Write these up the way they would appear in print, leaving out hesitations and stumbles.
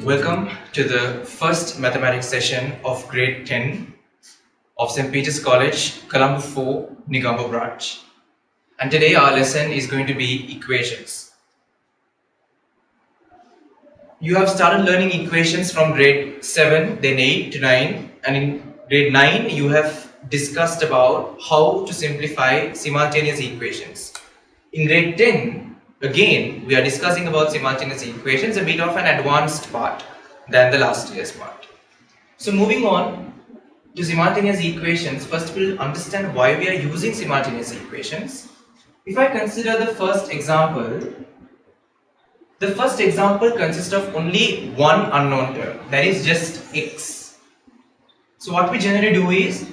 Welcome to the first mathematics session of grade 10 of St. Peter's College, Colombo 4, Negombo branch. And today our lesson is going to be equations. You have started learning equations from grade 7, then 8 to 9, and in grade 9 you have discussed about how to simplify simultaneous equations. In grade 10, again, we are discussing about simultaneous equations, a bit of an advanced part than the last year's part. So moving on to simultaneous equations, first we'll understand why we are using simultaneous equations. If I consider the first example consists of only one unknown term, that is just x. So what we generally do is,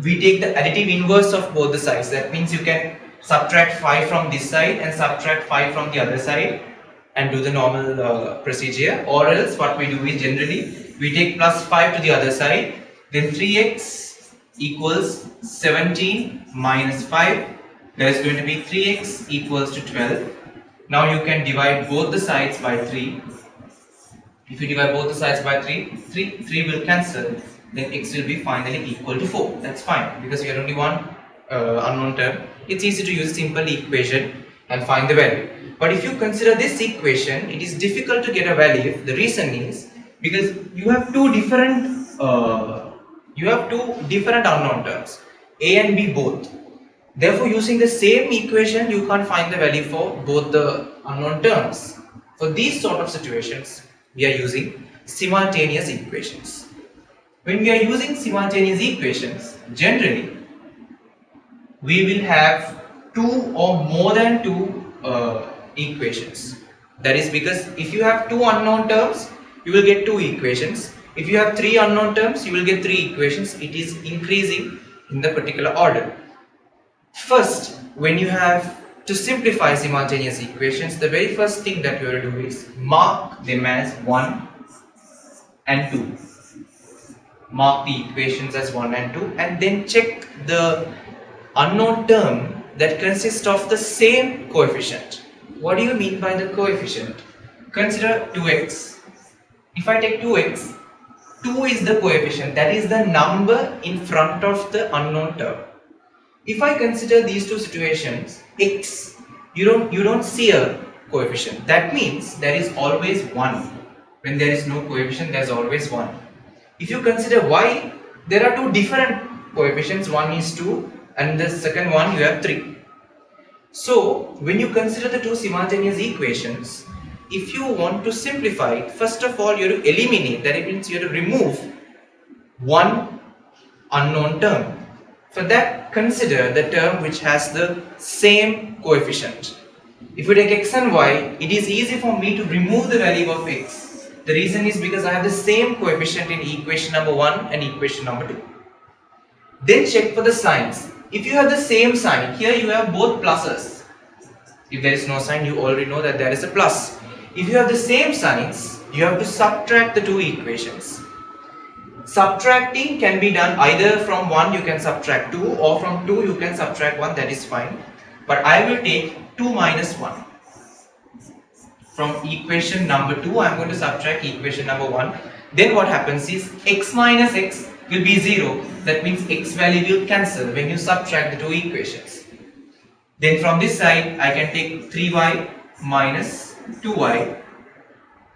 we take the additive inverse of both the sides. That means you can subtract 5 from this side and subtract 5 from the other side and do the normal procedure. Or else what we do is, generally we take plus 5 to the other side, then 3x equals 17 minus 5, there is going to be 3x equals to 12. Now you can divide both the sides by 3. If you divide both the sides by 3 will cancel, then x will be finally equal to 4. That's fine, because you have only one unknown term. It's easy to use a simple equation and find the value. But if you consider this equation, it is difficult to get a value. The reason is because you have two different unknown terms, a and b both. Therefore, using the same equation, you can't find the value for both the unknown terms. For these sort of situations, we are using simultaneous equations. When we are using simultaneous equations, generally we will have two or more than two equations. That is because if you have two unknown terms, you will get two equations. If you have three unknown terms, you will get three equations. It is increasing in the particular order. First, when you have to simplify simultaneous equations, the very first thing that you have to do is mark them as 1 and 2. Mark the equations as 1 and 2, and then check the unknown term that consists of the same coefficient. What do you mean by the coefficient? Consider 2x. If I take 2x, 2 is the coefficient, that is the number in front of the unknown term. If I consider these two situations, x, you don't see a coefficient. That means there is always 1. When there is no coefficient, there is always 1. If you consider y, there are two different coefficients. One is 2 and the second one you have 3. So when you consider the two simultaneous equations, if you want to simplify it, first of all you have to eliminate, that it means you have to remove one unknown term. For that, consider the term which has the same coefficient. If you take x and y, it is easy for me to remove the value of x. The reason is because I have the same coefficient in equation number 1 and equation number 2. Then check for the signs. If you have the same sign, here you have both pluses. If there is no sign, you already know that there is a plus. If you have the same signs, you have to subtract the two equations. Subtracting can be done either from 1 you can subtract 2, or from 2 you can subtract 1, that is fine. But I will take 2 minus 1. From equation number 2, I am going to subtract equation number 1. Then what happens is, x minus x will be 0. That means x value will cancel when you subtract the two equations. Then from this side, I can take 3y minus 2y.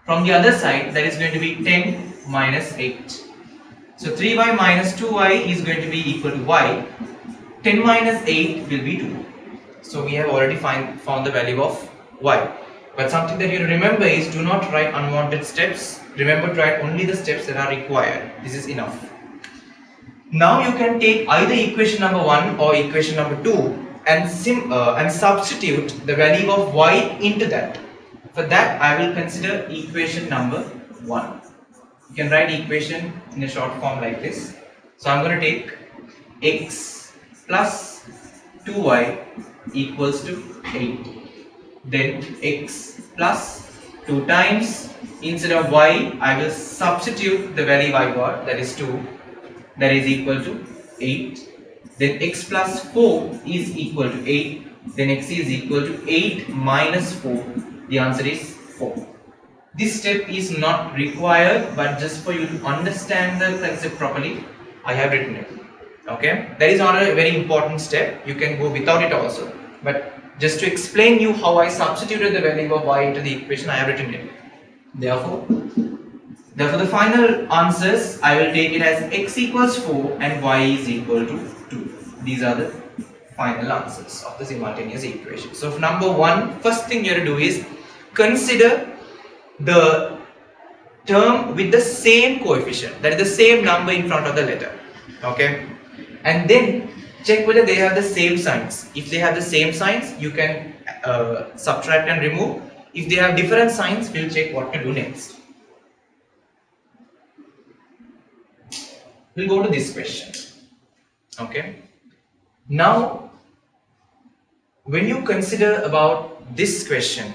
From the other side, that is going to be 10 minus 8. So 3y minus 2y is going to be equal to y. 10 minus 8 will be 2. So we have already found the value of y. But something that you remember is, do not write unwanted steps. Remember to write only the steps that are required. This is enough. Now you can take either equation number 1 or equation number 2 and substitute the value of y into that. For that, I will consider equation number 1. You can write equation in a short form like this. So I am going to take x plus 2y equals to 8. Then x plus 2 times, instead of y, I will substitute the value I got, that is 2, that is equal to 8. Then x plus 4 is equal to 8. Then x is equal to 8 minus 4. The answer is 4. This step is not required, but just for you to understand the concept properly, I have written it. Okay, that is not a very important step. You can go without it also, but just to explain you how I substituted the value of y into the equation, I have written it. Therefore, the final answers, I will take it as x equals 4 and y is equal to 2. These are the final answers of the simultaneous equation. So, for number 1, first thing you have to do is consider the term with the same coefficient, that is the same number in front of the letter. Okay, and then check whether they have the same signs. If they have the same signs, you can subtract and remove. If they have different signs, we'll check what to do next. We'll go to this question. Okay, now when you consider about this question,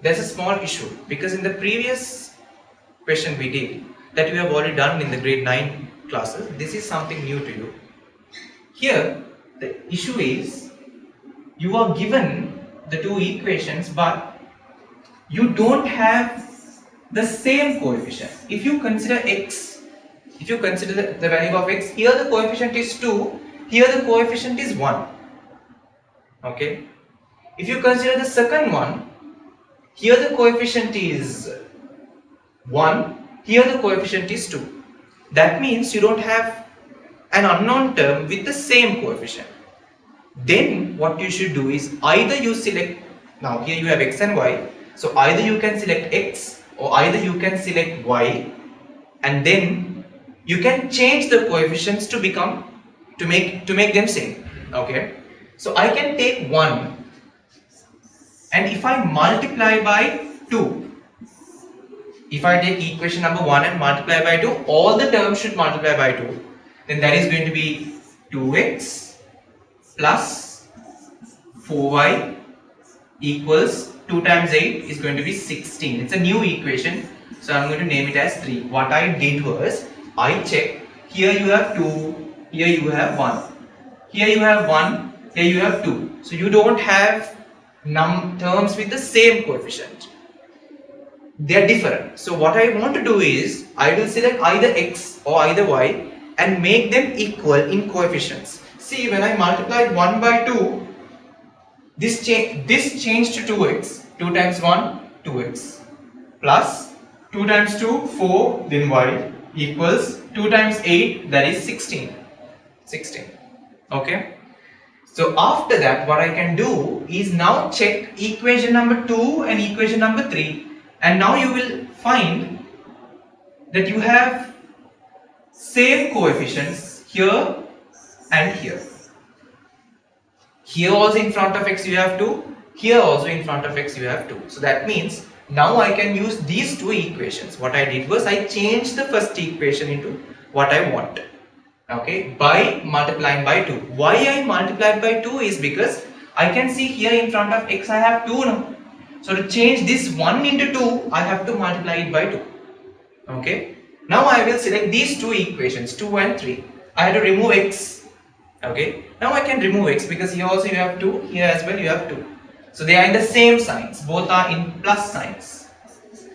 there's a small issue, because in the previous question we did, that we have already done in the grade 9 classes, this is something new to you. Here the issue is, you are given the two equations but you don't have the same coefficient. If you consider x, if you consider the value of x, here the coefficient is 2, here the coefficient is 1. Okay, if you consider the second one, here the coefficient is 1, here the coefficient is 2. That means you don't have an unknown term with the same coefficient. Then what you should do is, either you select, now here you have x and y, so either you can select x or either you can select y, and then you can change the coefficients to make them same. Okay, so I can take 1, and if I multiply by 2, if I take equation number 1 and multiply by 2, all the terms should multiply by 2. Then that is going to be 2x plus 4y equals 2 times 8 is going to be 16. It's a new equation, so I'm going to name it as 3. What I did was, I checked, here you have 2, here you have 1, here you have 1, here you have 2. So you don't have terms with the same coefficient. They are different. So what I want to do is, I will select either x or either y and make them equal in coefficients. See, when I multiplied 1 by 2, this changed to 2x. 2 times 1, 2x, plus 2 times 2, 4, then y, equals 2 times 8, that is 16. Okay, so after that, what I can do is now check equation number 2 and equation number 3, and now you will find that you have same coefficients here and here. Here also in front of x you have 2, here also in front of x you have 2. So that means now I can use these two equations. What I did was, I changed the first equation into what I wanted. Okay, by multiplying by 2. Why I multiplied by 2 is because I can see here in front of x I have 2 now. So to change this 1 into 2, I have to multiply it by 2. Okay, now I will select these two equations, 2 and 3. I have to remove x. Okay, now I can remove x because here also you have 2, here as well you have 2. So they are in the same signs, both are in plus signs.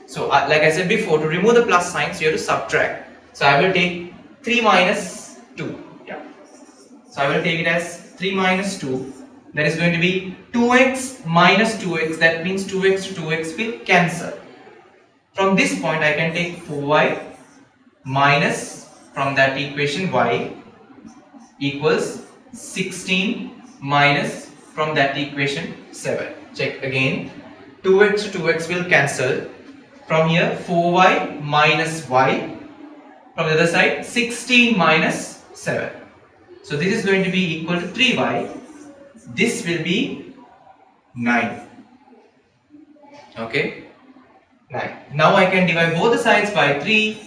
So like I said before, to remove the plus signs you have to subtract. So I will take 3 minus 2. Yeah. So I will take it as 3 minus 2. That is going to be 2x minus 2x. That means 2x to 2x will cancel. From this point I can take 4y minus, from that equation, y equals 16 minus, from that equation, 7. Check again. 2x to 2x will cancel. From here 4y minus y. From the other side 16 minus 7. So this is going to be equal to 3y. This will be 9. Okay, 9. Now I can divide both the sides by 3.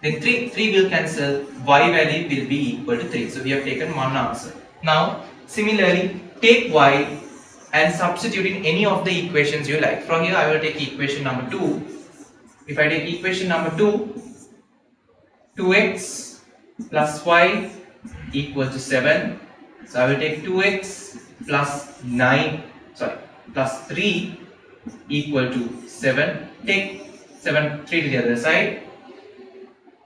Then 3 will cancel. Y value will be equal to 3. So we have taken one answer. Now similarly, take y and substitute in any of the equations you like. From here I will take equation number 2. If I take equation number 2, 2x plus y equal to 7. So I will take 2x plus 3 equal to 7. take 3 to the other side.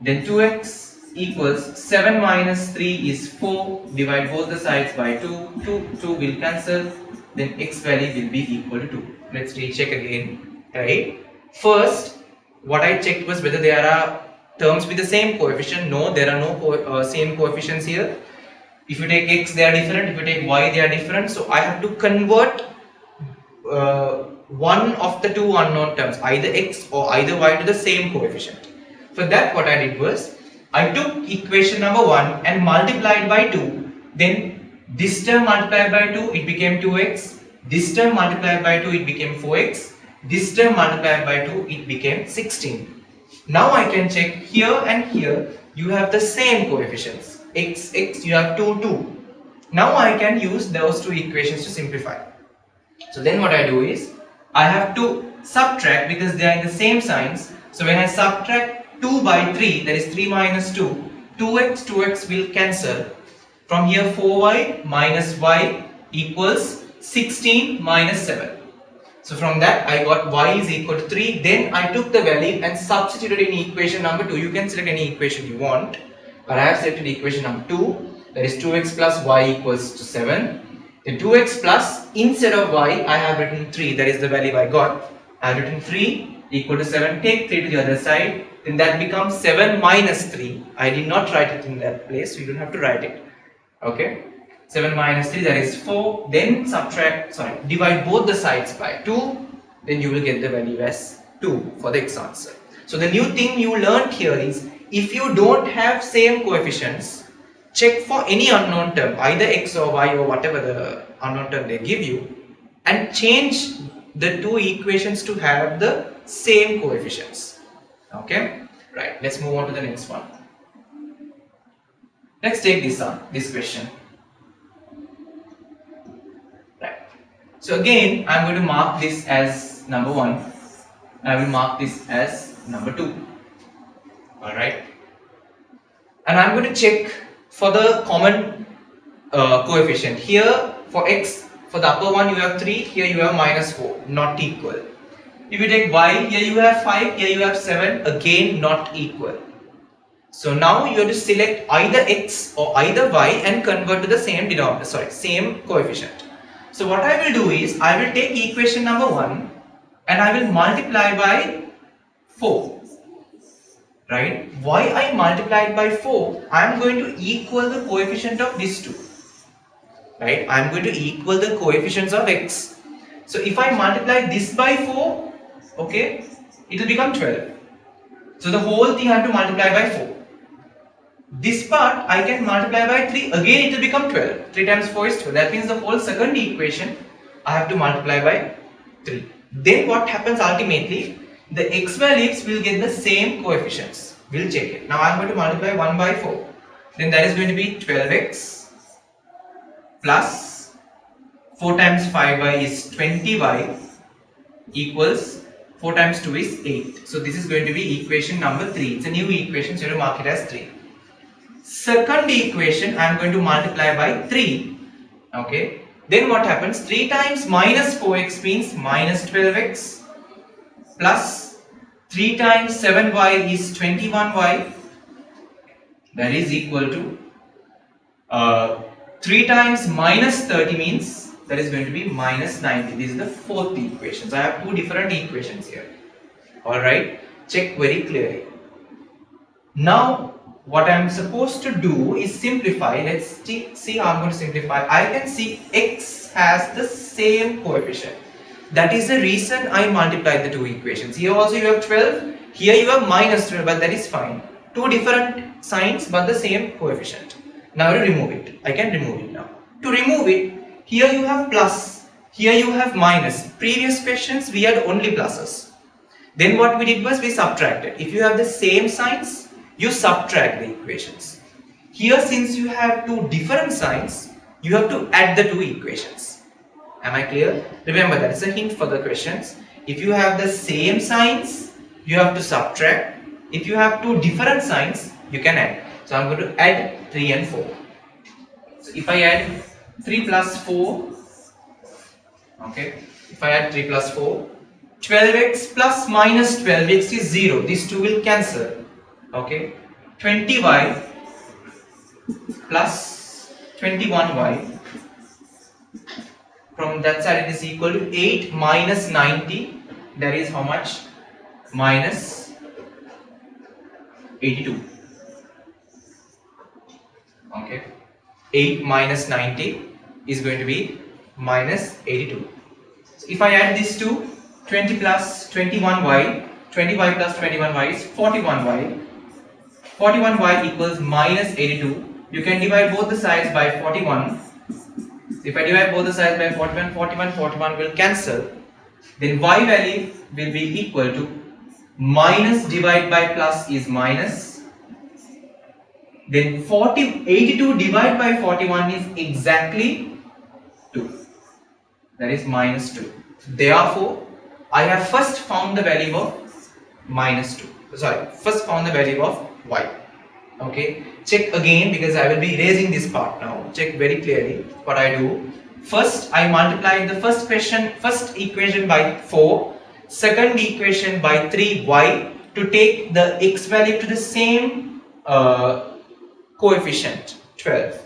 Then 2x equals 7 minus 3 is 4. Divide both the sides by 2. 2 will cancel. Then x value will be equal to 2. Let's recheck again. Right. First, what I checked was whether there are terms with the same coefficient. No, there are no same coefficients here. If you take x, they are different. If you take y, they are different. So I have to convert one of the two unknown terms, either x or either y, to the same coefficient. For that, what I did was I took equation number 1 and multiplied by 2. Then this term multiplied by 2, it became 2x. This term multiplied by 2, it became 4x. This term multiplied by 2, it became 16. Now I can check here and here, you have the same coefficients. X, you have 2, 2. Now I can use those two equations to simplify. So then what I do is, I have to subtract because they are in the same signs. So when I subtract 2 by 3, that is 3 minus 2, 2x will cancel. From here 4y minus y equals 16 minus 7. So from that I got y is equal to 3. Then I took the value and substituted in equation number 2. You can select any equation you want. But I have selected equation number 2, that is 2x plus y equals to 7. Then 2x plus, instead of y, I have written 3, that is the value I got. I have written 3 equal to 7, take 3 to the other side, then that becomes 7 minus 3. I did not write it in that place, so you don't have to write it. Okay, 7 minus 3, that is 4, then divide both the sides by 2, then you will get the value as 2 for the x answer. So the new thing you learned here is, if you don't have same coefficients, check for any unknown term, either x or y or whatever the unknown term they give you, and change the two equations to have the same coefficients. Okay, right, let's move on to the next one. Let's take this question. Right, so again I'm going to mark this as number 1. I will mark this as number 2. Alright, and I'm going to check for the common coefficient. Here for x, for the upper one you have 3, here you have minus 4, not equal. If you take y, here you have 5, here you have 7, again not equal. So now you have to select either x or either y and convert to the same denominator, same coefficient. So what I will do is, I will take equation number 1 and I will multiply by 4. Right? Why I multiplied by 4? I am going to equal the coefficient of these two. Right? I am going to equal the coefficients of x. So if I multiply this by 4, okay, it will become 12. So the whole thing I have to multiply by 4. This part I can multiply by 3, again it will become 12. 3 times 4 is 12. That means the whole second equation I have to multiply by 3. Then what happens ultimately? The x values will get the same coefficients. We'll check it. Now I am going to multiply 1 by 4. Then that is going to be 12x plus 4 times 5y is 20y equals 4 times 2 is 8. So this is going to be equation number 3. It's a new equation, so you have to mark it as 3. Second equation I am going to multiply by 3. Okay. Then what happens? 3 times minus 4x means minus 12x. Plus 3 times 7y is 21y, that is equal to 3 times minus 30 means that is going to be minus 90. This is the fourth equation. So I have two different equations here. Alright, check very clearly. Now what I am supposed to do is simplify. Let's see how I am going to simplify. I can see x has the same coefficient. That is the reason I multiplied the two equations. Here also you have 12, here you have minus 12, but that is fine. Two different signs but the same coefficient. Now to remove it. I can remove it now. To remove it, here you have plus, here you have minus. Previous questions we had only pluses. Then what we did was we subtracted. If you have the same signs, you subtract the equations. Here since you have two different signs, you have to add the two equations. Am I clear? Remember, that is a hint for the questions. If you have the same signs, you have to subtract. If you have two different signs, you can add. So I am going to add 3 and 4. So if I add 3 plus 4, okay, if I add 3 plus 4, 12x plus minus 12x is 0. These two will cancel. Okay. 20y plus 21y. From that side it is equal to 8 minus 90. That is how much? Minus 82. Okay. 8 minus 90 is going to be minus 82. So if I add these two, 20 plus 21y, 20y plus 21y is 41y. 41y equals minus 82. You can divide both the sides by 41. If I divide both the sides by 41, 41, 41 will cancel. Then y value will be equal to minus divided by plus is minus. Then 82 divided by 41 is exactly 2. That is minus 2. Therefore, I have first found the value of minus 2. First found the value of y. Okay, check again because I will be erasing this part now. Check very clearly what I do. First, I multiply the first equation by 4, second equation by 3y to take the x value to the same coefficient 12.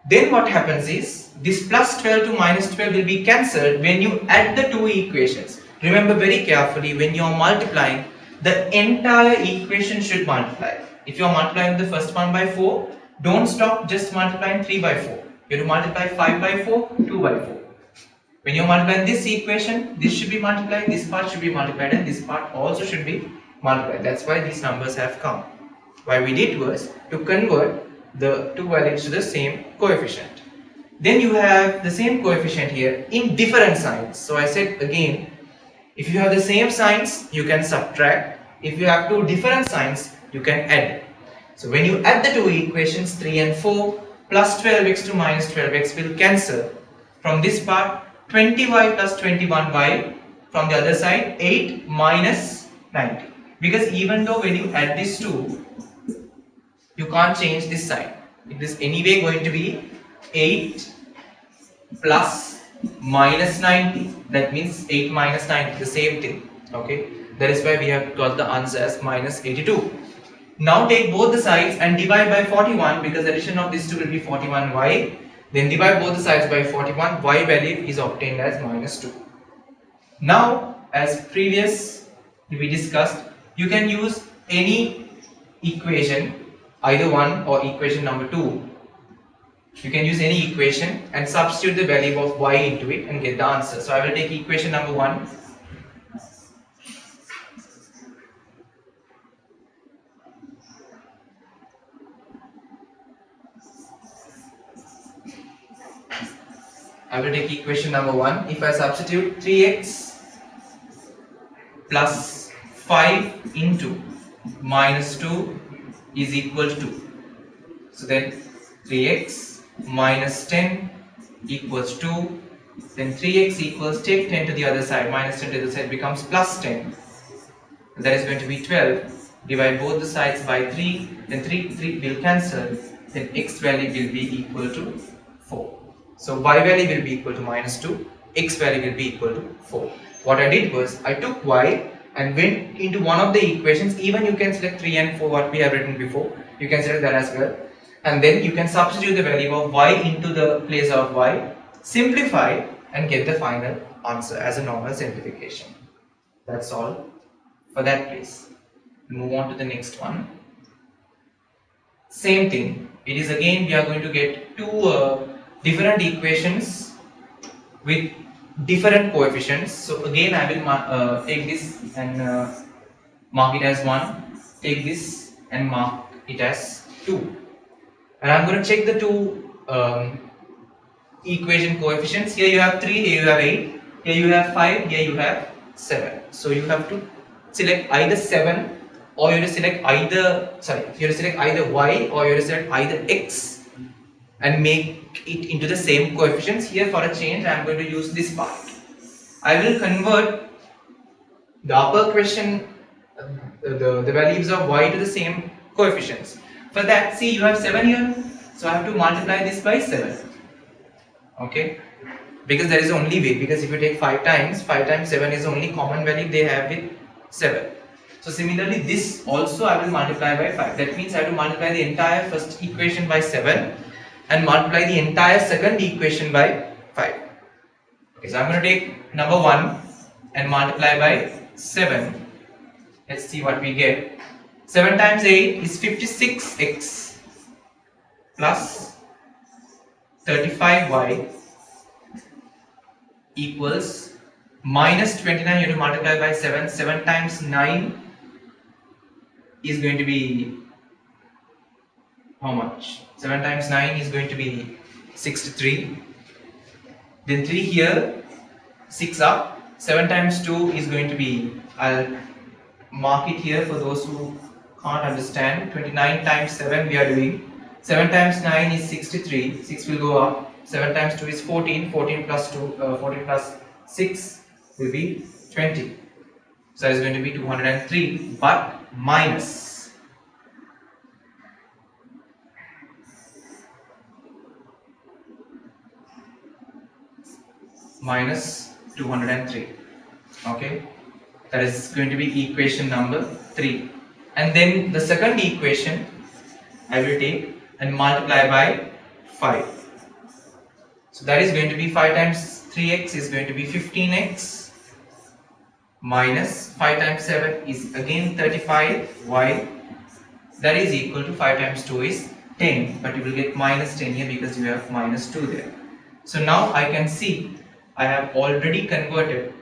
Then what happens is this plus 12 to minus 12 will be cancelled when you add the two equations. Remember very carefully, when you are multiplying, the entire equation should multiply. If you are multiplying the first one by 4, don't stop just multiplying 3 by 4. You have to multiply 5 by 4, 2 by 4. When you are multiplying this equation, this should be multiplied, this part should be multiplied, and this part also should be multiplied. That's why these numbers have come. What we did was to convert the two values to the same coefficient. Then you have the same coefficient here in different signs. So I said again, if you have the same signs, you can subtract. If you have two different signs, you can add. So when you add the two equations 3 and 4, plus 12x to minus 12x will cancel. From this part, 20y plus 21y. From the other side, 8 minus 90. Because even though when you add these two, you can't change this sign. It is anyway going to be 8 plus minus 90. That means 8 minus 90, the same thing. Okay, that is why we have got the answer as minus 82. Now take both the sides and divide by 41 because addition of these two will be 41y. Then divide both the sides by 41. Y value is obtained as minus 2. Now, as previous we discussed, you can use any equation, either one or equation number 2. You can use any equation and substitute the value of y into it and get the answer. So I will take equation number 1. I will take equation number 1. If I substitute 3x plus 5 into minus 2 is equal to 2. So then 3x minus 10 equals 2. Then 3x equals, take 10 to the other side, minus 10 to the other side becomes plus 10. That is going to be 12. Divide both the sides by 3. Then 3 will cancel. Then x value will be equal to 4. So y value will be equal to minus 2, x value will be equal to 4. What I did was, I took y and went into one of the equations. Even you can select 3 and 4 what we have written before. You can select that as well. And then you can substitute the value of y into the place of y, simplify and get the final answer as a normal simplification. That's all for that place. Move on to the next one. Same thing. It is again we are going to get two different equations with different coefficients. So again I will take this and mark it as 1, take this and mark it as 2. And I'm going to check the two equation coefficients. Here you have 3, here you have 8, here you have 5, here you have 7. So you have to select either 7 or you have to select either, you have to select either y or you have to select either x and make it into the same coefficients. Here for a change I am going to use this part. I will convert the upper question, the values of y to the same coefficients. For that, see you have 7 here, so I have to multiply this by 7. Okay. because there is only way, because if you take 5 times 7 is the only common value they have with 7. So similarly this also I will multiply by 5. That means I have to multiply the entire first equation by 7 and multiply the entire second equation by 5. Okay, so I'm going to take number 1 and multiply by 7. Let's see what we get. 7 times 8 is 56x plus 35y equals minus 29. You have to multiply by 7. 7 times 9 is going to be how much? 7 times 9 is going to be 63. Then 3 here, 6 up. 7 times 2 is going to be, I'll mark it here for those who can't understand. 29 times 7 we are doing. 7 times 9 is 63. 6 will go up. 7 times 2 is 14. 14 plus 6 will be 20. So it's going to be 203, but minus minus 203. Okay, that is going to be equation number 3. And then the second equation I will take and multiply by 5. So that is going to be 5 times 3x is going to be 15x minus 5 times 7 is again 35y. That is equal to 5 times 2 is 10, but you will get minus 10 here because you have minus 2 there. So now I can see I have already converted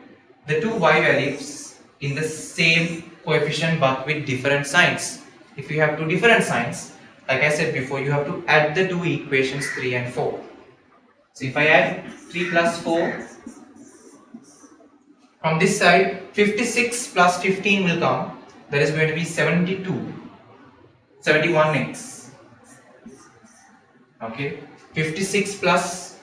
the two y values in the same coefficient but with different signs. If you have two different signs, like I said before, you have to add the two equations 3 and 4. So if I add 3 plus 4, from this side 56 plus 15 will come, that is going to be 71x. Okay, 56 plus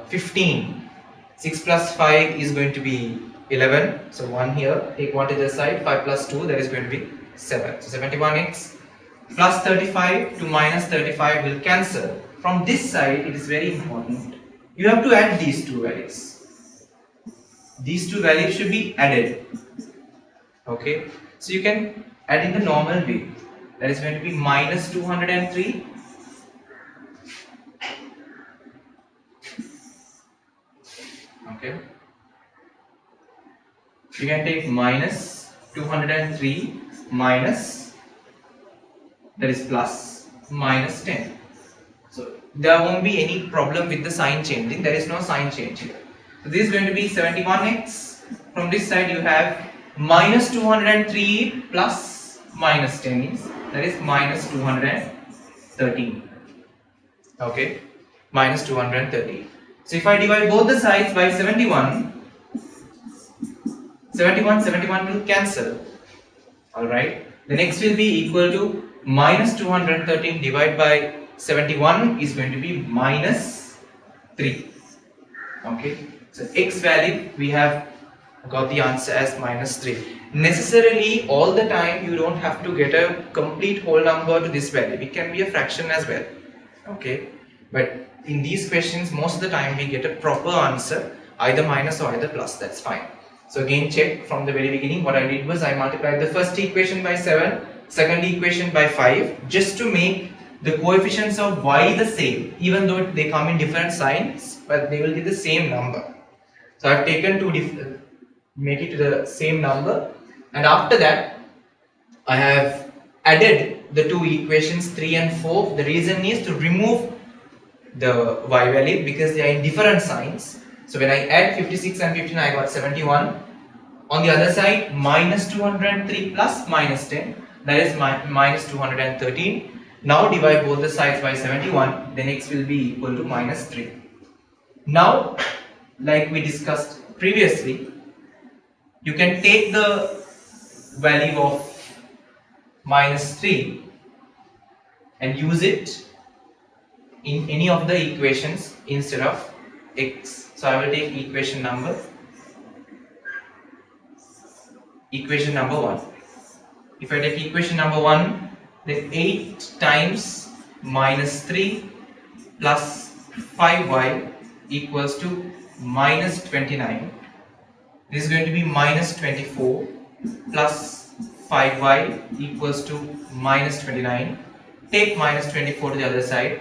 15, 6 plus 5 is going to be 11, so 1 here, take 1 to the side, 5 plus 2, that is going to be 7. So 71x plus 35 to minus 35 will cancel. From this side, it is very important, you have to add these two values. These two values should be added. Okay, so you can add in the normal way. That is going to be minus 203 okay. You can take minus 203 minus, that is plus, minus 10. So there won't be any problem with the sign changing. There is no sign change here. So this is going to be 71x. From this side you have minus 203 plus minus 10 is, that is minus 213. Okay, minus 213. So if I divide both the sides by 71 will cancel. Alright, the next will be equal to minus 213 divided by 71 is going to be minus 3. Okay, so x value we have got the answer as minus 3. Necessarily all the time you don't have to get a complete whole number to this value. It can be a fraction as well. Okay, but in these questions most of the time we get a proper answer, either minus or either plus. That's fine. So again check from the very beginning. What I did was I multiplied the first equation by 7, second equation by 5, just to make the coefficients of y the same, even though they come in different signs, but they will give the same number. So I have taken two different, make it to the same number, and after that I have added the two equations 3 and 4. The reason is to remove the y value because they are in different signs. So when I add 56 and 15 I got 71. On the other side minus 203 plus minus 10, that is minus 213. Now divide both the sides by 71, then x will be equal to minus 3. Now like we discussed previously, you can take the value of minus 3 and use it in any of the equations instead of x. So I will take equation number 1. If I take equation number 1, then 8 times minus 3 plus 5y equals to minus 29. This is going to be minus 24 plus 5y equals to minus 29. Take minus 24 to the other side.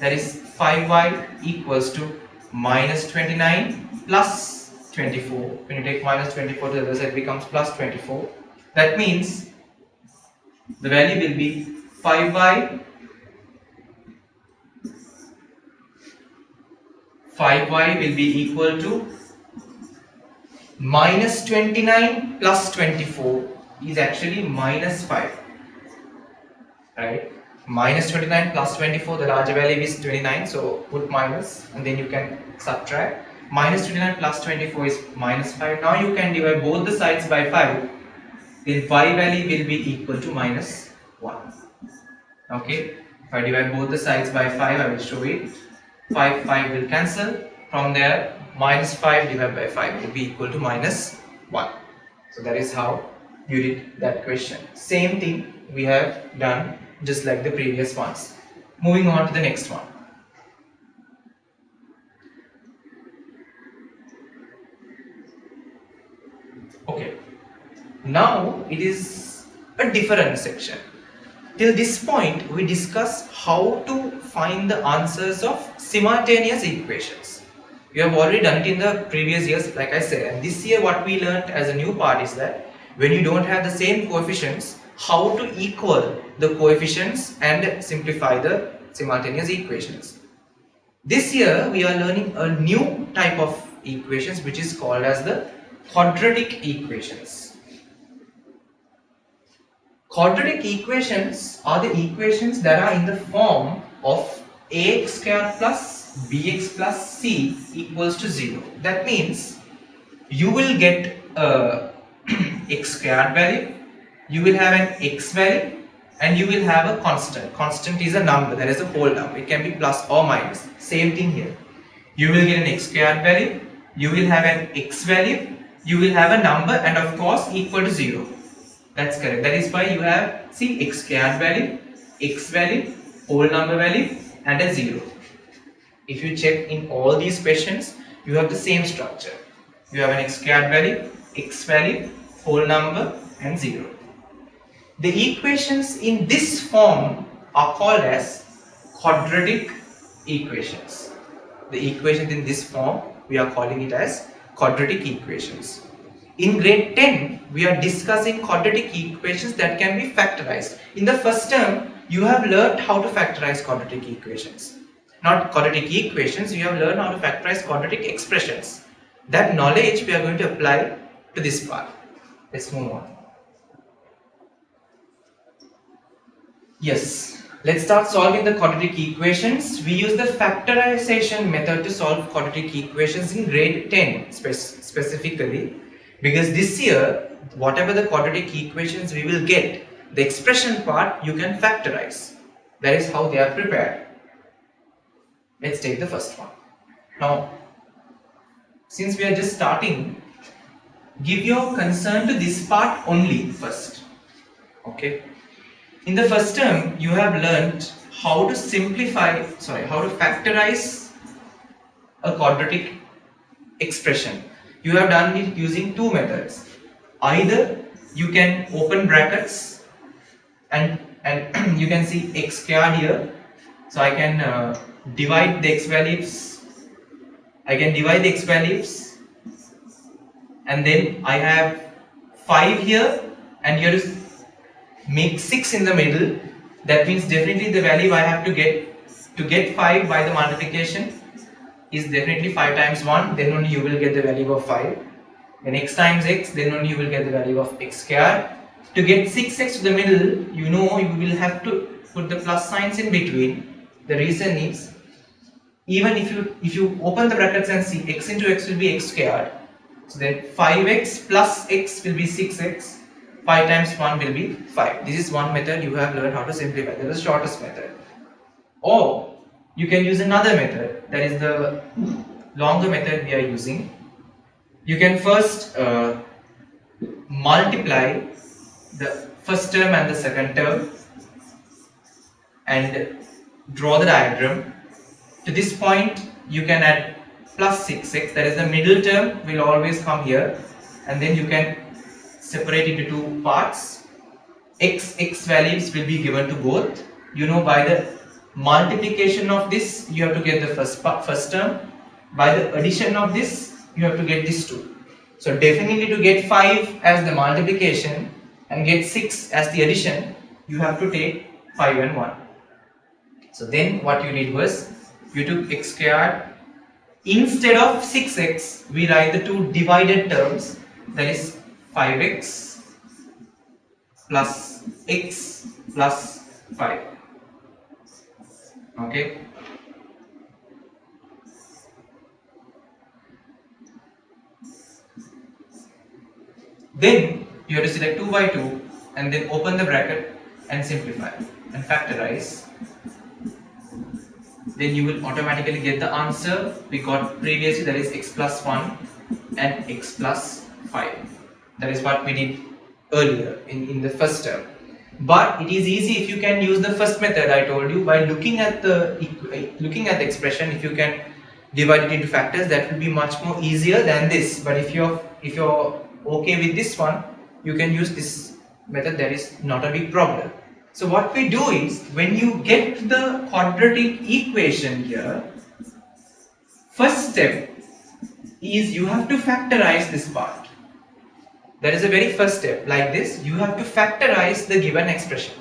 That is 5y equals to minus 29 plus 24. When you take minus 24 to the other side, it becomes plus 24. That means the value will be 5y will be equal to minus 29 plus 24 is actually minus 5, right? Minus 29 plus 24, the larger value is 29, so put minus and then you can subtract. Minus 29 plus 24 is minus 5. Now you can divide both the sides by 5, then y value will be equal to minus 1. Okay, if I divide both the sides by 5, I will show it. 5 will cancel. From there, minus 5 divided by 5 will be equal to minus 1. So that is how you did that question. Same thing we have done just like the previous ones. Moving on to the next one. Okay, now it is a different section. Till this point, we discussed how to find the answers of simultaneous equations. We have already done it in the previous years, like I said. And this year, what we learned as a new part is that when you don't have the same coefficients, how to equal the coefficients and simplify the simultaneous equations. This year, we are learning a new type of equations, which is called as the quadratic equations. Quadratic equations are the equations that are in the form of ax squared plus bx plus c equals to 0. That means you will get a x squared value, you will have an x value, and you will have a constant. Constant is a number, that is a whole number. It can be plus or minus. Same thing here. You will get an x squared value, you will have an x value, you will have a number, and of course equal to 0. That's correct. That is why you have, see, x squared value, x value, whole number value, and a 0. If you check in all these questions, you have the same structure. You have an x squared value, whole number, and 0. The equations in this form are called as quadratic equations. The equations in this form, we are calling it as quadratic equations. In grade 10, we are discussing quadratic equations that can be factorized. In the first term, you have learned how to factorize quadratic equations. Not quadratic equations, you have learned how to factorize quadratic expressions. That knowledge we are going to apply to this part. Let's move on. Yes, let's start solving the quadratic equations. We use the factorization method to solve quadratic equations in grade 10 specifically, because this year, whatever the quadratic equations we will get, the expression part you can factorize. That is how they are prepared. Let's take the first one. Now, since we are just starting, give your concern to this part only first. Okay. In the first term, you have learned how to factorize a quadratic expression. You have done it using two methods. Either you can open brackets and you can see x squared here. So I can divide the x values. And then I have 5 here, and here is make 6 in the middle. That means definitely the value I have to get 5 by the multiplication is definitely 5 times 1, then only you will get the value of 5. Then x times x, then only you will get the value of x squared. To get 6x to the middle, you know you will have to put the plus signs in between. The reason is, even if you open the brackets and see x into x will be x squared, so then 5x plus x will be 6x, 5 times 1 will be 5. This is one method you have learned how to simplify. That is the shortest method. Or you can use another method, that is the longer method we are using. You can first multiply the first term and the second term and draw the diagram. To this point, you can add plus 6x, that is the middle term will always come here, and then you can separate it into two parts. X values will be given to both. You know, by the multiplication of this you have to get the first term, by the addition of this you have to get this 2. So definitely to get 5 as the multiplication and get 6 as the addition, you have to take 5 and 1. So then what you did was, you took x squared, instead of 6x we write the two divided terms, that is 5x plus x plus 5. Okay. Then you have to select 2 by 2 and then open the bracket and simplify and factorize. Then you will automatically get the answer we got previously, that is x plus 1 and x plus 5. That is what we did earlier in the first term. But it is easy if you can use the first method I told you. By looking at the expression, if you can divide it into factors, that will be much more easier than this. But if you're okay with this one, you can use this method. That is not a big problem. So what we do is, when you get the quadratic equation here, first step is you have to factorize this part. That is the very first step. Like this, you have to factorize the given expression.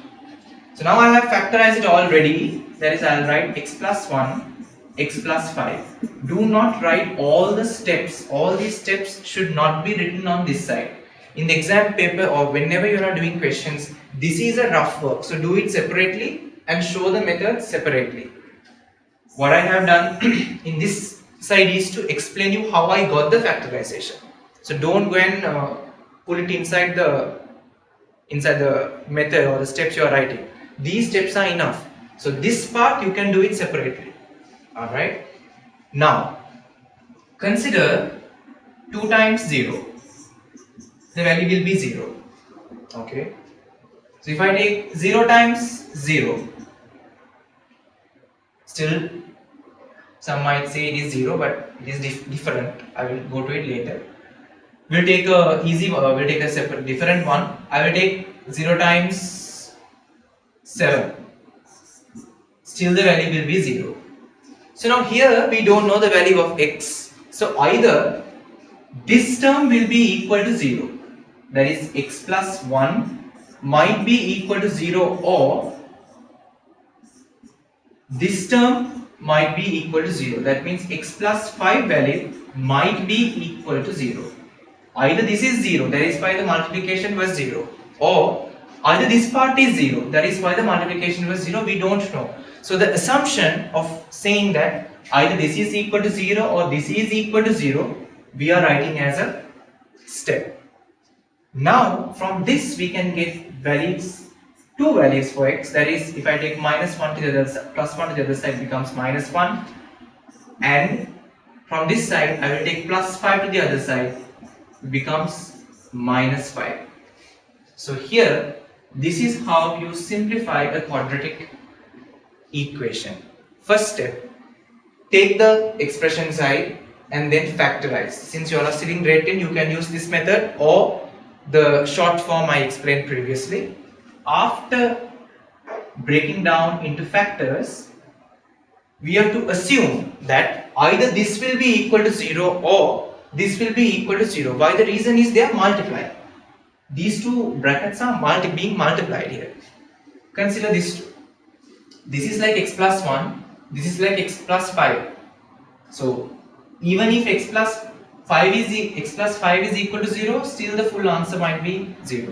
So now I have factorized it already. That is, I'll write x plus 1, x plus 5. Do not write all the steps. All these steps should not be written on this side. In the exam paper or whenever you are doing questions, this is a rough work. So do it separately and show the method separately. What I have done in this side is to explain you how I got the factorization. So don't go and put it inside the method or the steps you are writing. These steps are enough. So this part you can do it separately. Alright. Now consider 2 times 0. The value will be 0. Okay. So if I take 0 times 0, still some might say it is 0, but it is different. I will go to it later. We'll take a separate different one. I will take 0 times 7. Still the value will be 0. So now here we don't know the value of x. So either this term will be equal to 0, that is x plus 1 might be equal to 0, or this term might be equal to 0. That means x plus 5 value might be equal to 0. Either this is 0, that is why the multiplication was 0, or either this part is 0, that is why the multiplication was 0, we don't know. So the assumption of saying that either this is equal to 0 or this is equal to 0, we are writing as a step. Now from this we can get values, two values for x, that is, if I take minus 1 to the other side, plus 1 to the other side becomes minus 1, and from this side I will take plus 5 to the other side, becomes minus 5. So here, this is how you simplify a quadratic equation. First step, take the expression side and then factorize. Since you all are sitting grade 10, you can use this method or the short form I explained previously. After breaking down into factors, we have to assume that either this will be equal to 0 or this will be equal to 0. Why? The reason is they are multiplied. These two brackets are being multiplied here. Consider this two. This is like x plus 1, this is like x plus 5. So even if x plus 5 is equal to 0, still the full answer might be 0.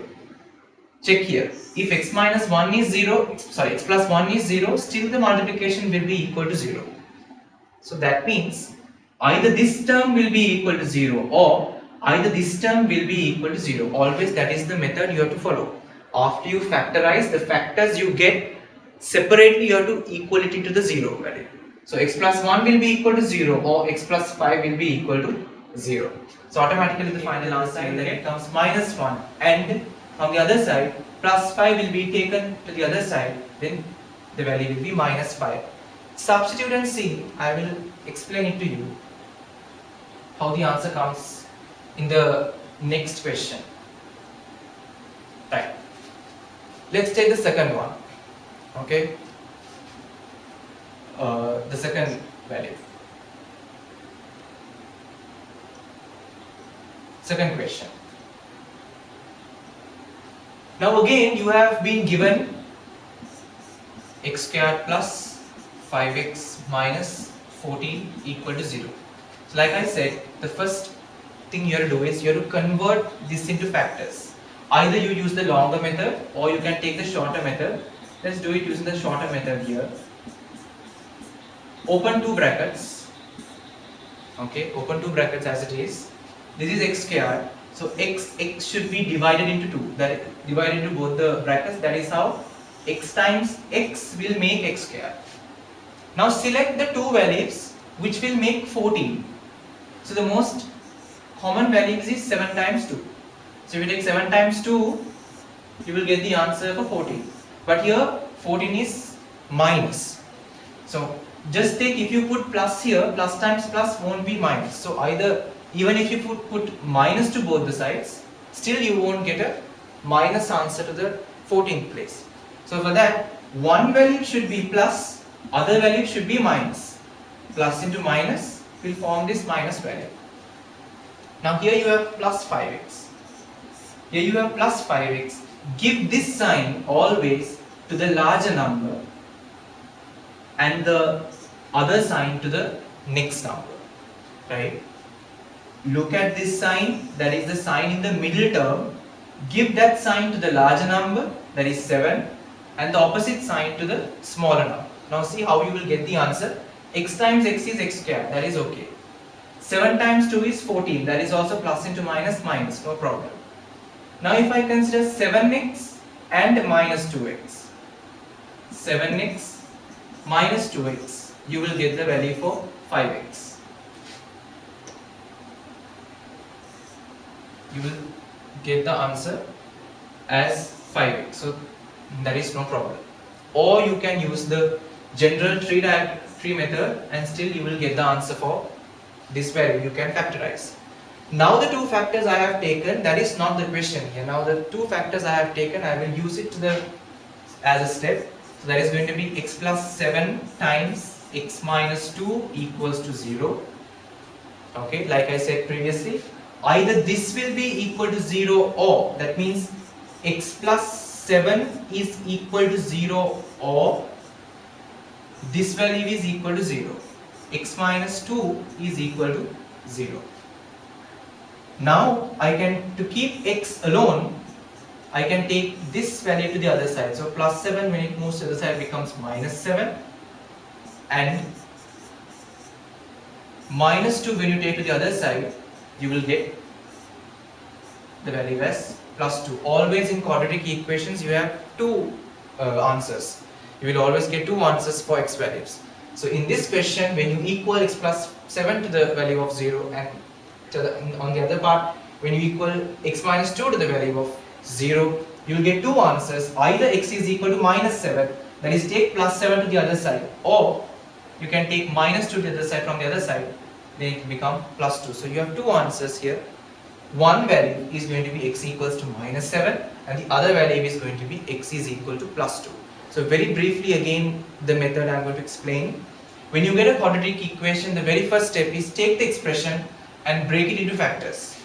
Check here. If x minus 1 is 0, x plus 1 is 0, still the multiplication will be equal to 0. So that means either this term will be equal to 0 or either this term will be equal to 0. Always that is the method you have to follow. After you factorize the factors you get separately, you have to equal it into the 0 value. So x plus 1 will be equal to 0 or x plus 5 will be equal to 0. So automatically the final answer then it comes minus 1, and from the other side plus 5 will be taken to the other side, then the value will be minus 5. Substitute and see, I will explain it to you. how the answer comes in the next question. Right. Let's take the second one. Okay. The second value. Second question. Now again you have been given x squared plus 5x minus 14 equal to 0. So like I said, the first thing you have to do is you have to convert this into factors. Either you use the longer method or you can take the shorter method. Let's do it using the shorter method here. Open two brackets. Okay, open two brackets as it is. This is x squared. So x should be divided into 2. That is divided into both the brackets. That is how x times x will make x squared. Now select the two values which will make 14. So the most common value is 7 times 2. So if you take 7 times 2, you will get the answer for 14. But here 14 is minus. So just take, if you put plus here, plus times plus won't be minus. So either, even if you put minus to both the sides, still you won't get a minus answer to the 14th place. So for that, one value should be plus, other value should be minus. Plus into minus will form this minus value. Now here you have plus 5x. Here you have plus 5x. Give this sign always to the larger number and the other sign to the next number. Right? Look at this sign, that is the sign in the middle term. Give that sign to the larger number, that is 7, and the opposite sign to the smaller number. Now see how you will get the answer. X times x is x squared, that is okay. 7 times 2 is 14, that is also plus into minus, minus, no problem. Now if I consider 7x and minus 2x, 7x minus 2x, you will get the value for 5x. You will get the answer as 5x. So that is no problem. Or you can use the general tree method and still you will get the answer for this value. You can factorize. Now the two factors I have taken, that is not the question here. Now the two factors I have taken, I will use it as a step. So that is going to be x plus 7 times x minus 2 equals to 0. Okay, like I said previously, either this will be equal to 0 or, that means x plus 7 is equal to 0 or this value is equal to 0. X minus 2 is equal to 0. Now I can, to keep x alone, I can take this value to the other side. So plus 7 when it moves to the other side becomes minus 7, and minus 2 when you take to the other side, you will get the value as plus 2. Always in quadratic equations you have two answers. You will always get two answers for x values. So in this question, when you equal x plus 7 to the value of 0 and on the other part, when you equal x minus 2 to the value of 0, you will get two answers. Either x is equal to minus 7, that is take plus 7 to the other side, or you can take minus 2 to the other side from the other side, then it will become plus 2. So you have two answers here. One value is going to be x equals to minus 7 and the other value is going to be x is equal to plus 2. So very briefly again the method I am going to explain. When you get a quadratic equation, the very first step is take the expression and break it into factors.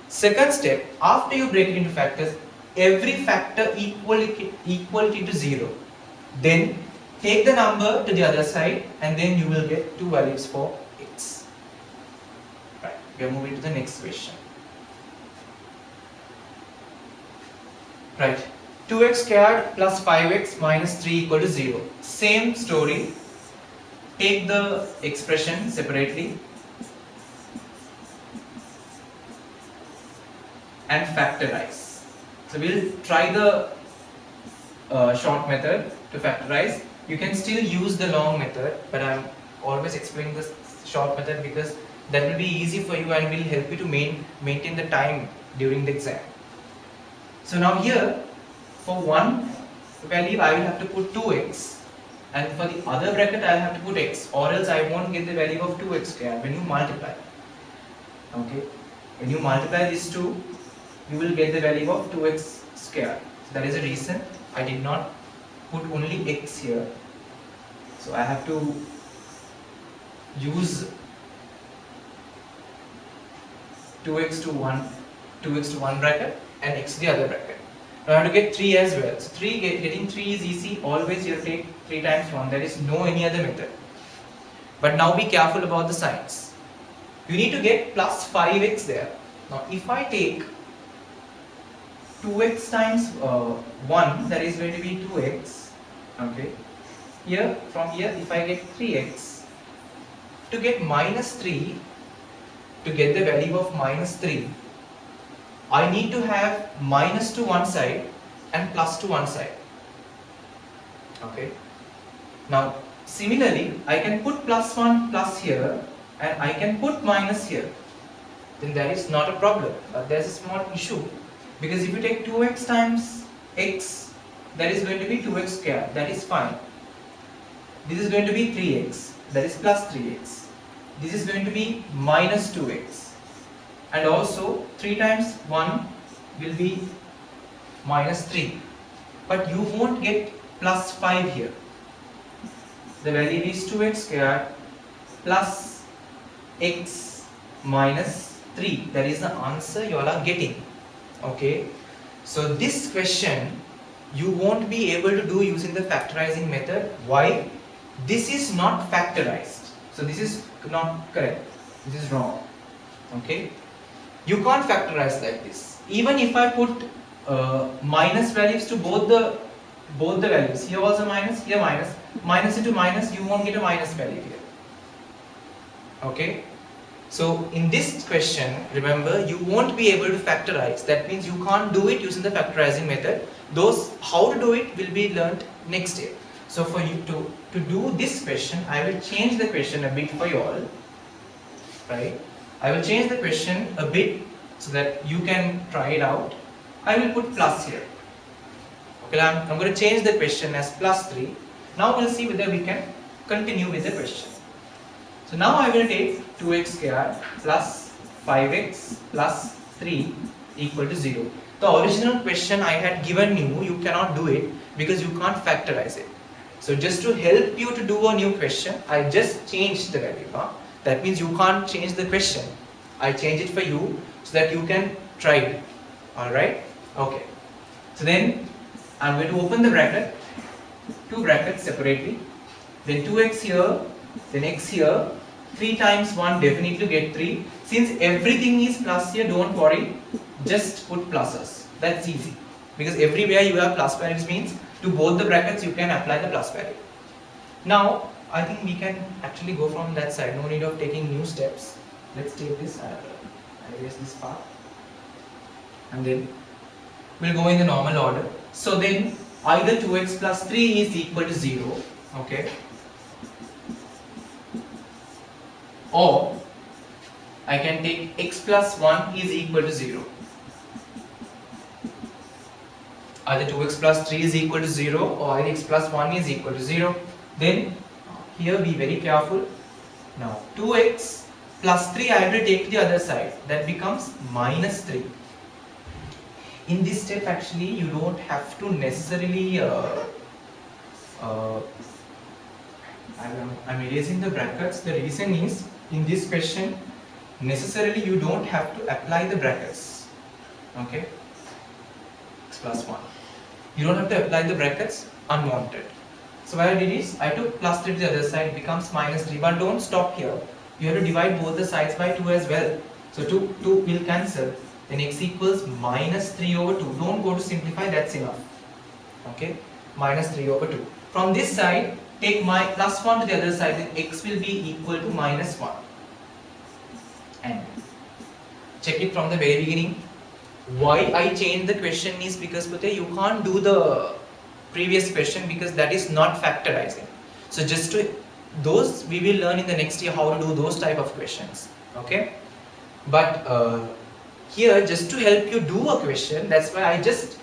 Second step, after you break it into factors, every factor equal it into 0. Then take the number to the other side and then you will get two values for x. Right, we are moving to the next question. Right, 2x squared plus 5x minus 3 equal to 0. Same story. Take the expression separately and factorize. So we'll try the short method to factorize. You can still use the long method, but I'm always explaining the short method because that will be easy for you and will help you to maintain the time during the exam. So now here, for one value I will have to put 2x, and for the other bracket I will have to put x, or else I won't get the value of 2x squared when you multiply. Okay, when you multiply these two, you will get the value of 2x square. So that is the reason I did not put only x here. So I have to use 2x to 1 bracket and x to the other bracket. Now I have to get 3 as well. So getting 3 is easy. Always you take 3 times 1. There is no any other method. But now be careful about the signs. You need to get plus 5x there. Now if I take 2x times 1, that is going to be 2x. Okay. Here, from here, if I get 3x, to get minus 3, to get the value of minus 3, I need to have minus to one side and plus to one side. Okay. Now, similarly, I can put plus 1 plus here and I can put minus here. Then that is not a problem. But there is a small issue. Because if you take 2x times x, that is going to be 2x square. That is fine. This is going to be 3x. That is plus 3x. This is going to be minus 2x. And also 3 times 1 will be minus 3. But you won't get plus 5 here. The value is 2x square plus x minus 3. That is the answer you all are getting. Okay. So this question you won't be able to do using the factorizing method. Why? This is not factorized. So this is not correct. This is wrong. Okay. You can't factorize like this. Even if I put minus values to both the values, here was a minus, here minus, minus into minus, you won't get a minus value here. Okay. So in this question, remember, you won't be able to factorize. That means you can't do it using the factorizing method. Those how to do it will be learnt next year. So for you to do this question, I will change the question a bit for you all. Right? I will change the question a bit so that you can try it out. I will put plus here. Okay, I'm going to change the question as plus 3. Now we'll see whether we can continue with the question. So now I will take 2x square plus 5x plus 3 equal to 0. The original question I had given you cannot do it because you can't factorize it. So just to help you to do a new question, I just changed the value. That means you can't change the question. I change it for you so that you can try it. Alright? Okay. So then I'm going to open the bracket, 2 brackets separately, then 2x here, then x here, 3 times 1 definitely get 3. Since everything is plus here, don't worry, just put pluses. That's easy. Because everywhere you have plus values means to both the brackets you can apply the plus value. Now, I think we can actually go from that side, no need of taking new steps. Let's take this, I'll erase this part. And then we'll go in the normal order. So then either 2x plus 3 is equal to 0, okay? Or I can take x plus 1 is equal to 0. Either 2x plus 3 is equal to 0 or x plus 1 is equal to 0. Then here be very careful. Now 2x plus 3 I have to take to the other side. That becomes minus 3. In this step actually you don't have to necessarily I'm erasing the brackets. The reason is in this question necessarily you don't have to apply the brackets. Okay, x plus 1. You don't have to apply the brackets unwanted. So what I did is I took plus 3 to the other side, becomes minus 3. But don't stop here. You have to divide both the sides by 2 as well. So 2 will cancel. Then x equals minus 3 over 2. Don't go to simplify, that's enough. Okay, minus 3 over 2. From this side, take my plus 1 to the other side, then x will be equal to minus 1. And check it from the very beginning. Why I changed the question is because you can't do the previous question because that is not factorizing. So just to those we will learn in the next year how to do those type of questions. Okay, but here just to help you do a question, that's why I just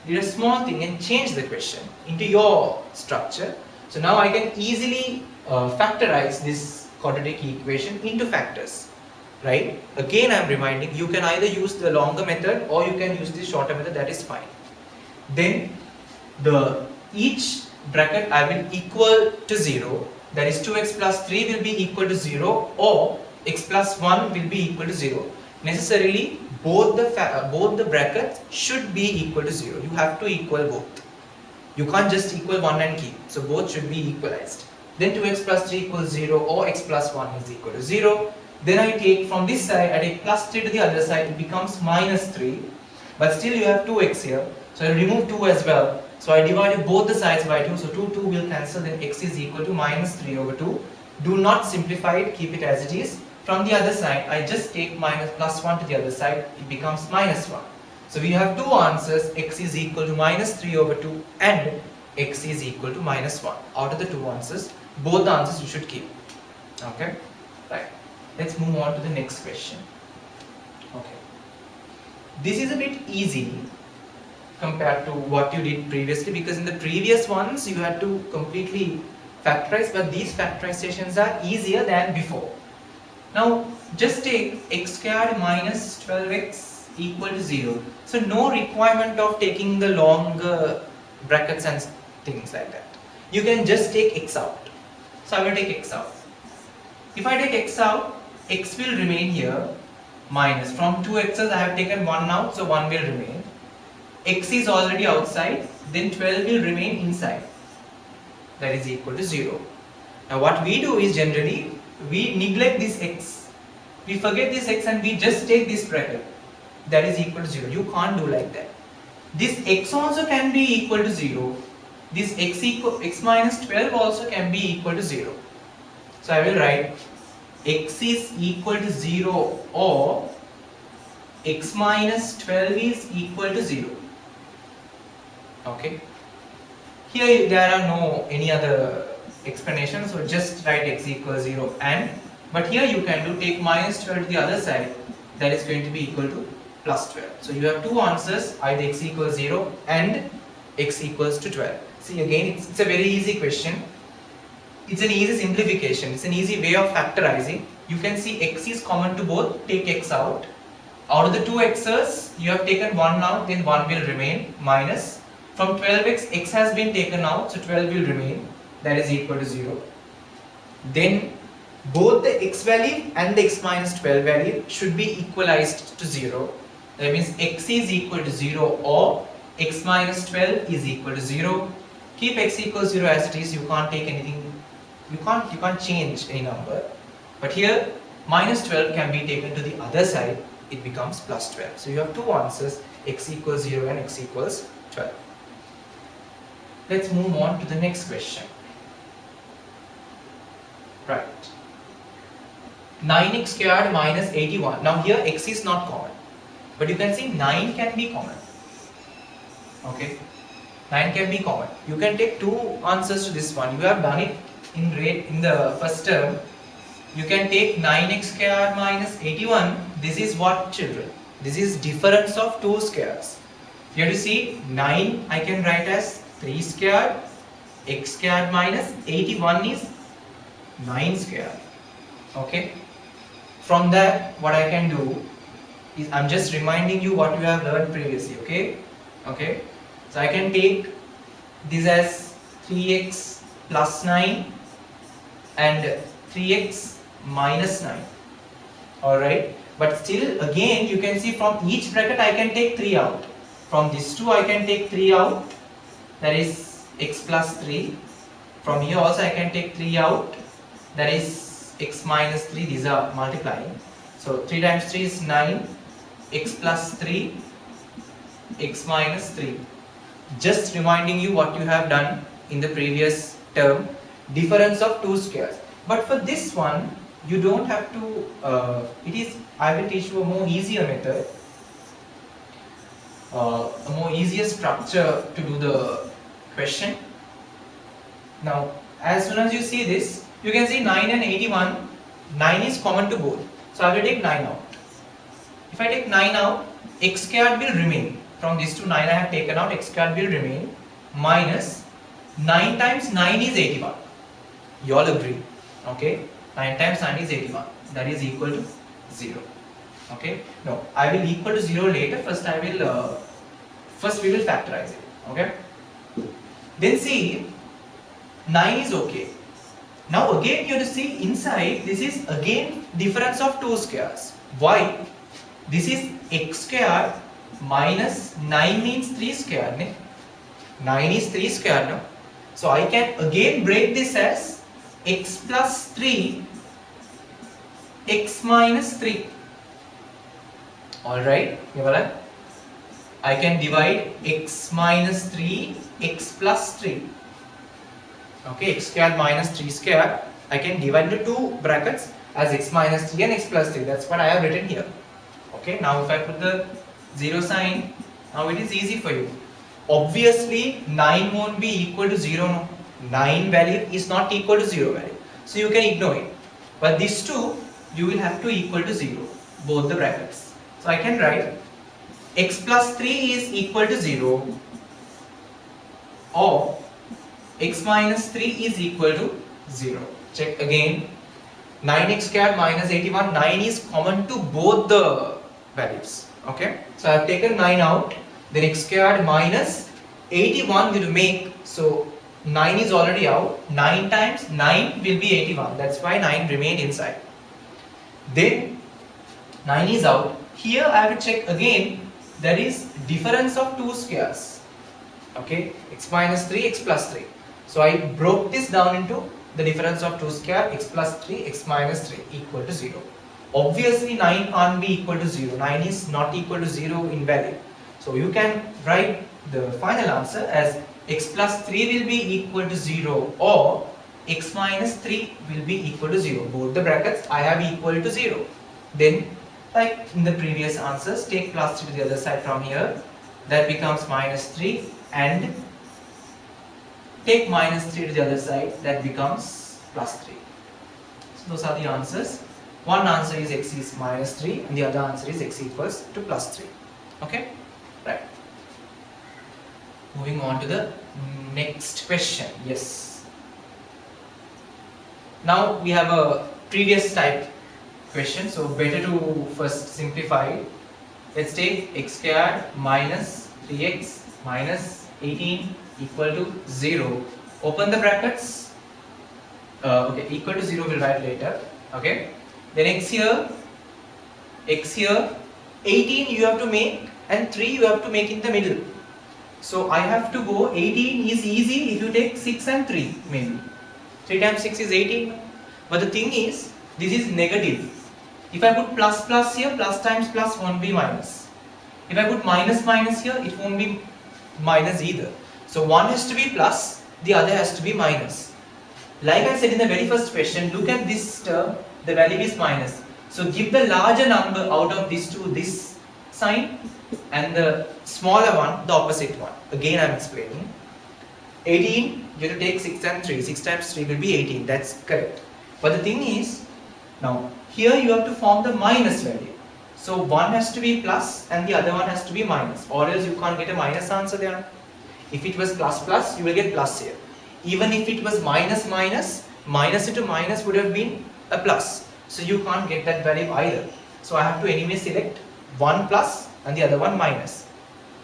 did a small thing and changed the question into your structure. So now I can easily factorize this quadratic equation into factors. right? Again, I am reminding, you can either use the longer method or you can use the shorter method, that is fine. Then the each bracket I will equal to 0, that is 2x plus 3 will be equal to 0 or x plus 1 will be equal to 0. Necessarily both the brackets should be equal to 0. You have to equal both. You can't just equal one and keep. So both should be equalized. Then 2x plus 3 equals 0 or x plus 1 is equal to 0. Then I take from this side, I take plus 3 to the other side, it becomes minus 3. But still you have 2x here. So I remove 2 as well. So I divided both the sides by 2. So 2 will cancel, then x is equal to minus 3 over 2. Do not simplify it, keep it as it is. From the other side, I just take minus plus 1 to the other side, it becomes minus 1. So we have two answers, x is equal to minus 3 over 2 and x is equal to minus 1. Out of the two answers, both the answers you should keep. Okay? Right. Let's move on to the next question. Okay. This is a bit easy compared to what you did previously, because in the previous ones you had to completely factorize, but these factorizations are easier than before. Now just take x squared minus 12x equal to 0. So no requirement of taking the longer brackets and things like that. You can just take x out. So I will take x out. If I take x out, x will remain here minus. From two x's I have taken 1 out, so 1 will remain. X is already outside, then 12 will remain inside. That is equal to 0. Now what we do is generally, we neglect this x. We forget this x and we just take this bracket. That is equal to 0. You can't do like that. This x also can be equal to 0. This x minus 12 also can be equal to 0. So I will write x is equal to 0 or x minus 12 is equal to 0. Okay. Here there are no any other explanations, so just write x equals 0 and, but here you can do take minus 12 to the other side, that is going to be equal to plus 12. So you have two answers, either x equals 0 and x equals to 12. See again, it's a very easy question. It's an easy simplification, it's an easy way of factorizing. You can see x is common to both, take x out. Out of the two x's, you have taken 1 out, then 1 will remain minus. From 12x, x has been taken out, so 12 will remain, that is equal to 0. Then both the x value and the x minus 12 value should be equalized to 0. That means x is equal to 0 or x minus 12 is equal to 0. Keep x equals 0 as it is, you can't take anything, you can't change any number. But here minus 12 can be taken to the other side, it becomes plus 12. So you have two answers, x equals 0 and x equals 12. Let's move on to the next question. Right. 9x squared minus 81. Now here x is not common, but you can see 9 can be common. Okay, 9 can be common. You can take two answers to this one. You have done it in the first term. You can take 9x squared minus 81. This is what, children? This is difference of two squares. You have to see 9 I can write as 3 squared, x squared minus 81 is 9 squared. Okay. From that, what I can do is I'm just reminding you what you have learned previously. Okay. Okay. So I can take this as 3x plus 9 and 3x minus 9. Alright. But still, again, you can see from each bracket I can take 3 out. From this 2 I can take 3 out. That is x plus 3. From here also I can take 3 out. That is x minus 3. These are multiplying. So 3 times 3 is 9. X plus 3. X minus 3. Just reminding you what you have done in the previous term. Difference of two squares. But for this one, you don't have to. I will teach you a more easier method. A more easier structure to do the question. Now, as soon as you see this, you can see 9 and 81. 9 is common to both. So I will take 9 out. If I take 9 out, x squared will remain. From this to 9 I have taken out, x squared will remain minus 9 times 9 is 81. You all agree? Okay? 9 times 9 is 81. That is equal to 0. Okay, no, I will equal to 0 later. First first we will factorize it. Okay, then see 9 is okay. Now again you have to see inside, this is again difference of two squares. Why? This is x square minus 9 means 3 square. Ne? 9 is 3 square. No? So I can again break this as x plus 3 x minus 3. Alright, I can divide x minus 3 x plus 3. Okay, x square minus 3 square, I can divide into two brackets as x minus 3 and x plus 3. That's what I have written here. Okay, now if I put the 0 sign, now it is easy for you. Obviously 9 won't be equal to 0. No, 9 value is not equal to 0 value, so you can ignore it. But these two you will have to equal to 0, both the brackets. So I can write x plus 3 is equal to 0, or x minus 3 is equal to 0. Check again. 9x squared minus 81, 9 is common to both the values. Okay, so I have taken 9 out, then x squared minus 81 will make, so 9 is already out, 9 times 9 will be 81, that's why 9 remained inside. Then 9 is out, here I have to check again, that is difference of two squares. Okay, x minus 3, x plus 3. So I broke this down into the difference of two square, x plus 3, x minus 3 equal to 0. Obviously 9 can't be equal to 0, 9 is not equal to 0 in value. So you can write the final answer as x plus 3 will be equal to 0, or x minus 3 will be equal to 0. Both the brackets I have equal to 0. Then like in the previous answers, take plus 3 to the other side from here, that becomes minus 3, and take minus 3 to the other side, that becomes plus 3. So those are the answers. One answer is x is minus 3 and the other answer is x equals to plus 3. Okay, right. Moving on to the next question. Yes. Now we have a previous type question, so better to first simplify it. Let's take x squared minus 3x minus 18 equal to 0. Open the brackets. Okay, equal to 0 we'll write later. Okay, then x here, 18 you have to make and 3 you have to make in the middle. So I have to go, 18 is easy if you take 6 and 3 maybe. 3 times 6 is 18. But the thing is, this is negative. If I put plus plus here, plus times plus won't be minus. If I put minus minus here, it won't be minus either. So one has to be plus, the other has to be minus. Like I said in the very first question, look at this term, the value is minus. So give the larger number out of these two, this sign, and the smaller one, the opposite one. Again I am explaining. 18, you have to take 6 and 3. 6 times 3 will be 18, that's correct. But the thing is, now here you have to form the minus value. So one has to be plus and the other one has to be minus, or else you can't get a minus answer there. If it was plus plus, you will get plus here. Even if it was minus minus, minus into minus would have been a plus. So you can't get that value either. So I have to anyway select one plus and the other one minus.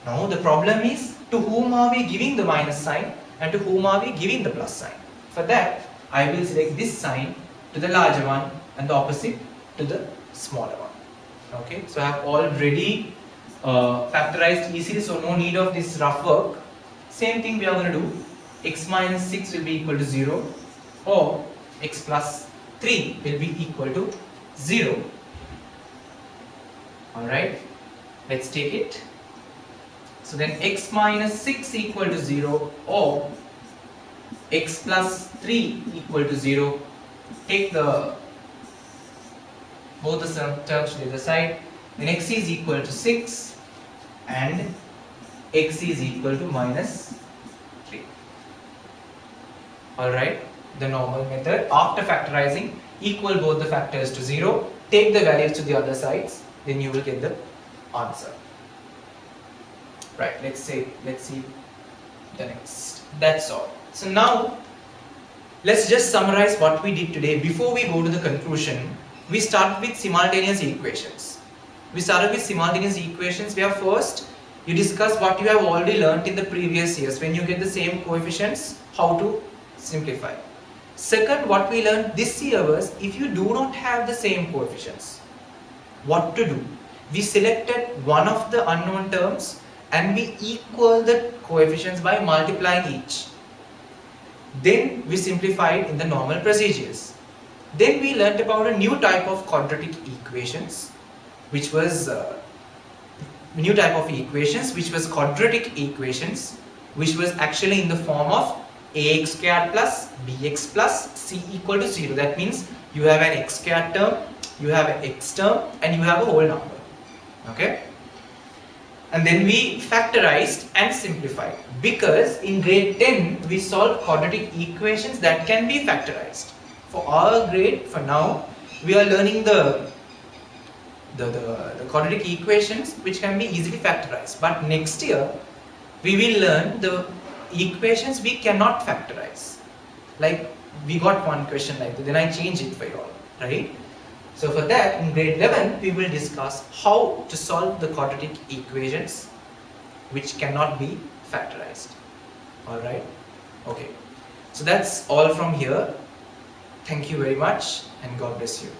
Now the problem is, to whom are we giving the minus sign and to whom are we giving the plus sign? For that, I will select this sign to the larger one and the opposite to the smaller one. Okay, so I have already factorized easily, so no need of this rough work. Same thing we are going to do. X minus 6 will be equal to 0, or x plus 3 will be equal to 0. Alright, let's take it. So then x minus 6 equal to 0, or x plus 3 equal to 0. Take both the terms to the other side. Then x is equal to 6 and x is equal to minus 3. Alright, the normal method. After factorizing, equal both the factors to 0, take the values to the other sides, then you will get the answer. Right, let's see the next. That's all. So now let's just summarize what we did today before we go to the conclusion. we start with simultaneous equations. We started with simultaneous equations where first you discuss what you have already learnt in the previous years. When you get the same coefficients, how to simplify. Second, what we learned this year was if you do not have the same coefficients, what to do. We selected one of the unknown terms and we equal the coefficients by multiplying each. Then we simplified in the normal procedures. Then we learnt about a new type of quadratic equations, which was quadratic equations, which was actually in the form of ax squared plus bx plus c equal to 0. That means you have an x squared term, you have an x term, and you have a whole number. Okay? And then we factorized and simplified, because in grade 10 we solved quadratic equations that can be factorized. For our grade, for now, we are learning the quadratic equations which can be easily factorized. But next year we will learn the equations we cannot factorize. Like we got one question like that, then I change it for you all, right? So for that, in grade 11 we will discuss how to solve the quadratic equations which cannot be factorized. Alright? Okay. So that's all from here. Thank you very much and God bless you.